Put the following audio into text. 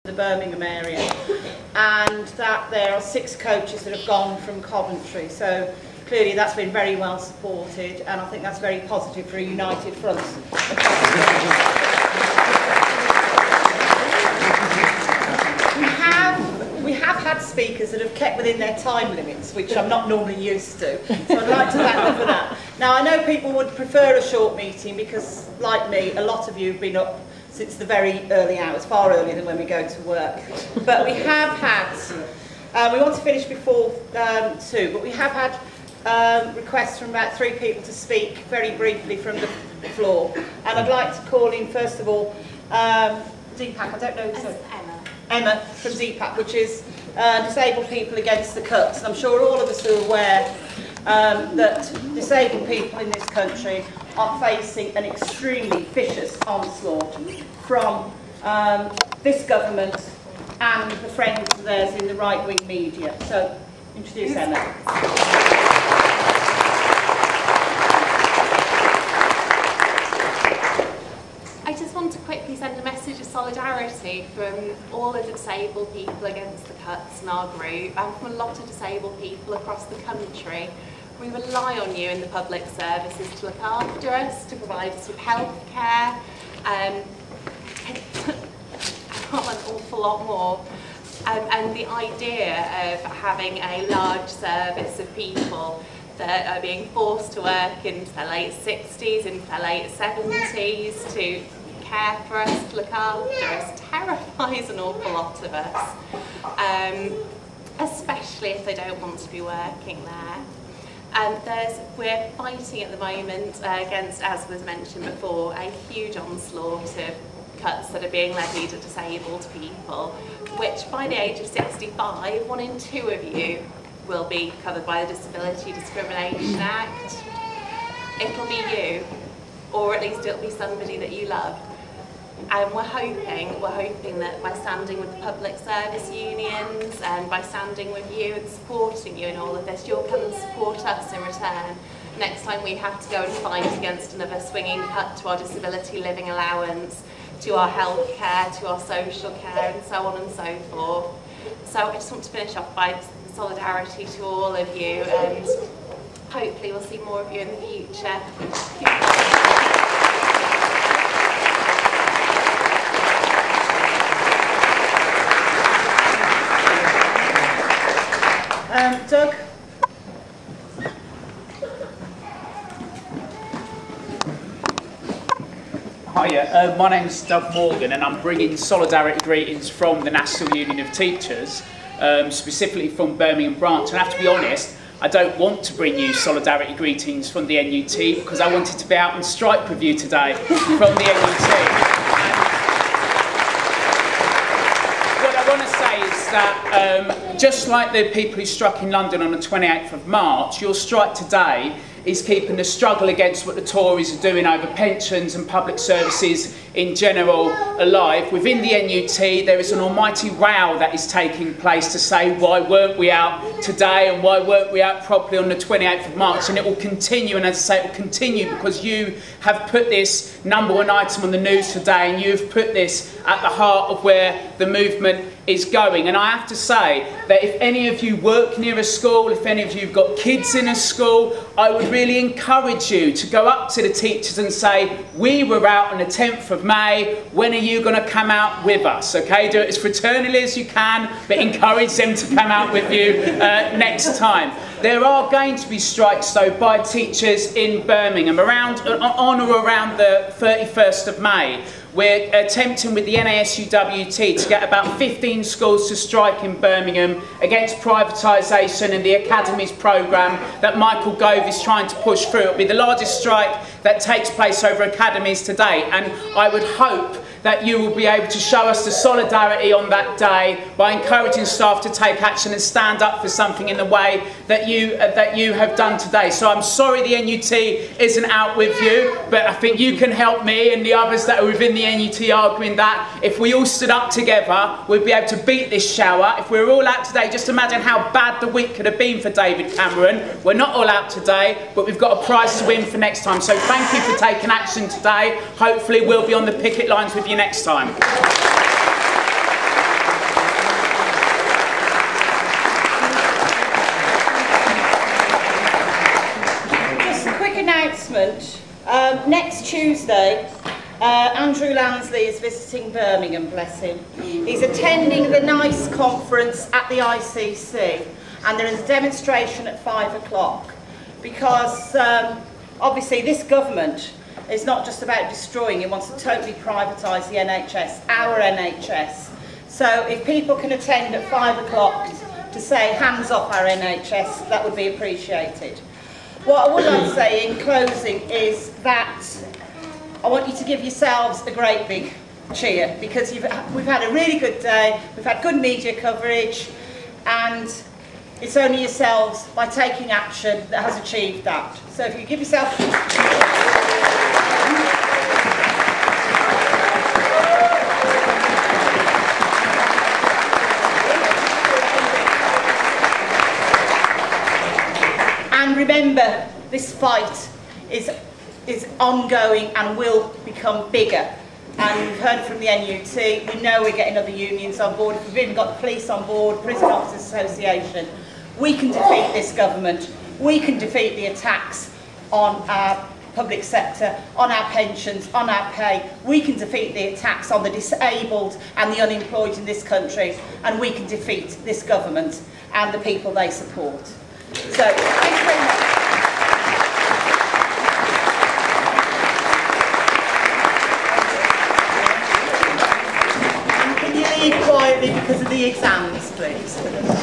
the Birmingham area, and that there are 6 coaches that have gone from Coventry. So clearly that's been very well supported, and I think that's very positive for a united front. We have had speakers that have kept within their time limits, which I'm not normally used to, so I'd like to thank them for that. Now, I know people would prefer a short meeting because, like me, a lot of you have been up since the very early hours, far earlier than when we go to work. But we have had, we want to finish before 2, but we have had requests from about 3 people to speak very briefly from the floor. And I'd like to call in, first of all, DPAC, I don't know. Emma from DPAC, which is Disabled People Against the Cuts. And I'm sure all of us are aware that disabled people in this country are facing an extremely vicious onslaught from this government and the friends of theirs in the right-wing media. So, introduce Emma. I just want to quickly send a message of solidarity from all the disabled people against the cuts in our group and from a lot of disabled people across the country. We rely on you in the public services to look after us, to provide us with health care, and an awful lot more. And the idea of having a large service of people that are being forced to work into their late 60s, into their late 70s, to care for us, to look after us, terrifies an awful lot of us, especially if they don't want to be working there. And we're fighting at the moment against, as was mentioned before, a huge onslaught of cuts that are being levied at disabled people, which by the age of 65, 1 in 2 of you will be covered by the Disability Discrimination Act. It'll be you, or at least it'll be somebody that you love. And we're hoping that by standing with the public service unions and by standing with you and supporting you in all of this, you'll come and support us in return. Next time we have to go and fight against another swinging cut to our disability living allowance, to our health care, to our social care, and so on and so forth. So I just want to finish off by solidarity to all of you, and hopefully we'll see more of you in the future. Doug? Hiya, my name's Doug Morgan and I'm bringing solidarity greetings from the National Union of Teachers, specifically from Birmingham branch. And I have to be honest, I don't want to bring you solidarity greetings from the NUT because I wanted to be out on strike with you today from the NUT. What I want to say is that just like the people who struck in London on the 28th of March, your strike today is keeping the struggle against what the Tories are doing over pensions and public services in general alive. Within the NUT there is an almighty row that is taking place to say why weren't we out today and why weren't we out properly on the 28th of March, and it will continue, and as I say, it will continue because you have put this #1 item on the news today and you've put this at the heart of where the movement is going. And I have to say that if any of you work near a school, if any of you have got kids in a school, I would really encourage you to go up to the teachers and say, we were out on the 10th of May, when are you going to come out with us? Okay, do it as fraternally as you can, but encourage them to come out with you next time. There are going to be strikes though by teachers in Birmingham on or around the 31st of May. We're attempting with the NASUWT to get about 15 schools to strike in Birmingham against privatisation and the Academies programme that Michael Gove is trying to push through. It'll be the largest strike that takes place over academies to date, and I would hope that you will be able to show us the solidarity on that day by encouraging staff to take action and stand up for something in the way that you have done today. So I'm sorry the NUT isn't out with you, but I think you can help me and the others that are within the NUT arguing that if we all stood up together, we'd be able to beat this shower. If we were all out today, just imagine how bad the week could have been for David Cameron. We're not all out today, but we've got a prize to win for next time. So thank you for taking action today. Hopefully we'll be on the picket lines with you next time. Next Tuesday, Andrew Lansley is visiting Birmingham, bless him. He's attending the NICE conference at the ICC, and there is a demonstration at 5 o'clock, because obviously this government is not just about destroying, it wants to totally privatise the NHS, our NHS. So if people can attend at 5 o'clock to say hands off our NHS, that would be appreciated. What I would like to say in closing is that I want you to give yourselves a great big cheer, because we've had a really good day, we've had good media coverage, and it's only yourselves, by taking action, that has achieved that. So if you give yourself... And remember, this fight is ongoing and will become bigger. And we've heard from the NUT, we know we're getting other unions on board, we've even got the police on board, Prison Officers Association. We can defeat this government, we can defeat the attacks on our public sector, on our pensions, on our pay. We can defeat the attacks on the disabled and the unemployed in this country, and we can defeat this government and the people they support. So, thanks very much. Can you leave quietly because of the exams, please?